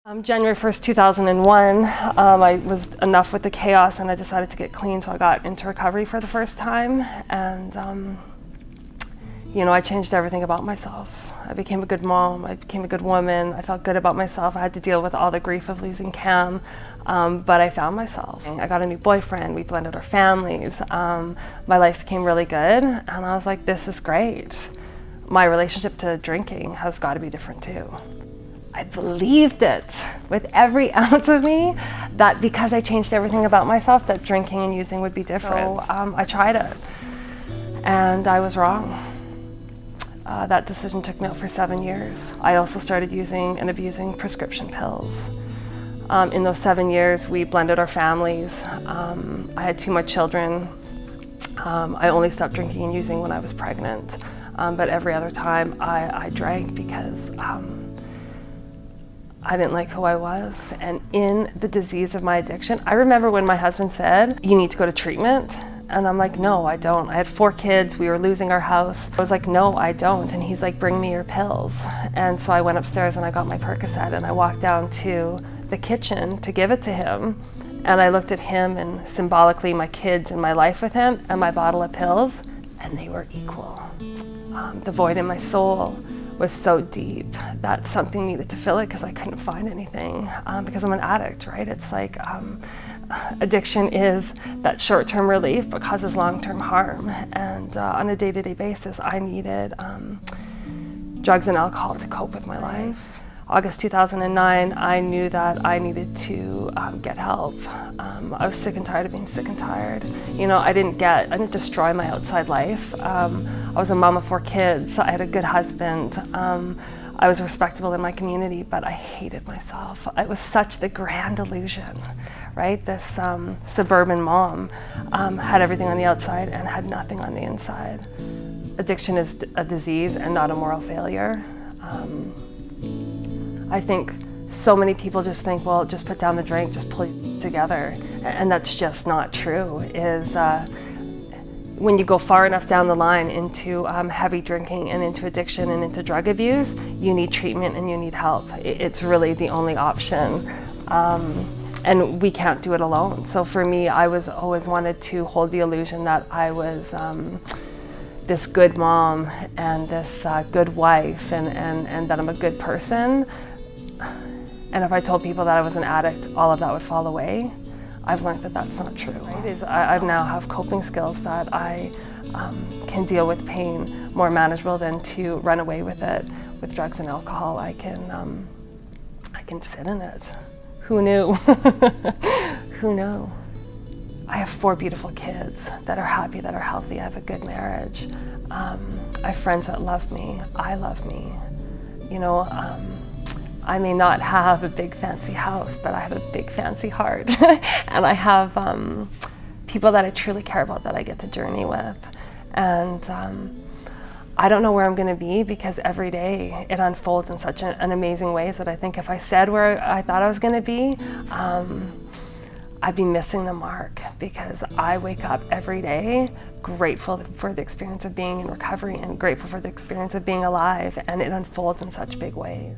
January 1st, 2001, I was enough with the chaos and I decided to get clean, so I got into recovery for the first time. And I changed everything about myself. I became a good mom, I became a good woman, I felt good about myself. I had to deal with all the grief of losing Cam, but I found myself. I got a new boyfriend, we blended our families. My life became really good, and I was like, this is great. My relationship to drinking has got to be different too. I believed it with every ounce of me that because I changed everything about myself, that drinking and using would be different. So I tried it, and I was wrong. That decision took me out for 7 years. I also started using and abusing prescription pills. In those 7 years, we blended our families. I had 2 more children. I only stopped drinking and using when I was pregnant, but every other time I drank because I didn't like who I was. And in the disease of my addiction, I remember when my husband said, "You need to go to treatment." And I'm like, no, I don't. I had 4 kids, we were losing our house. I was like, no, I don't. And he's like, bring me your pills. And so I went upstairs and I got my Percocet and I walked down to the kitchen to give it to him. And I looked at him and symbolically my kids and my life with him and my bottle of pills, and they were equal. The void in my soul was so deep that something needed to fill it because I couldn't find anything, because I'm an addict, right? It's like addiction is that short-term relief but causes long-term harm. And on a day-to-day basis, I needed drugs and alcohol to cope with my life. August 2009, I knew that I needed to get help. I was sick and tired of being sick and tired. I didn't destroy my outside life. I was a mom of 4 kids. I had a good husband. I was respectable in my community, but I hated myself. It was such the grand illusion, right? This suburban mom had everything on the outside and had nothing on the inside. Addiction is a disease and not a moral failure. I think so many people just think, well, just put down the drink, just pull it together. And that's just not true. When you go far enough down the line into heavy drinking and into addiction and into drug abuse, you need treatment and you need help. It's really the only option. And we can't do it alone. So for me, I always wanted to hold the illusion that I was this good mom and this good wife and that I'm a good person. And if I told people that I was an addict, all of that would fall away. I've learned that that's not true. I now have coping skills that I can deal with pain more manageable than to run away with it. With drugs and alcohol, I can sit in it. Who knew? Who knew? I have 4 beautiful kids that are happy, that are healthy. I have a good marriage. I have friends that love me. I love me. I may not have a big fancy house, but I have a big fancy heart. And I have people that I truly care about that I get to journey with. And I don't know where I'm gonna be because every day it unfolds in such an amazing ways that I think if I said where I thought I was gonna be, I'd be missing the mark, because I wake up every day grateful for the experience of being in recovery and grateful for the experience of being alive, and it unfolds in such big ways.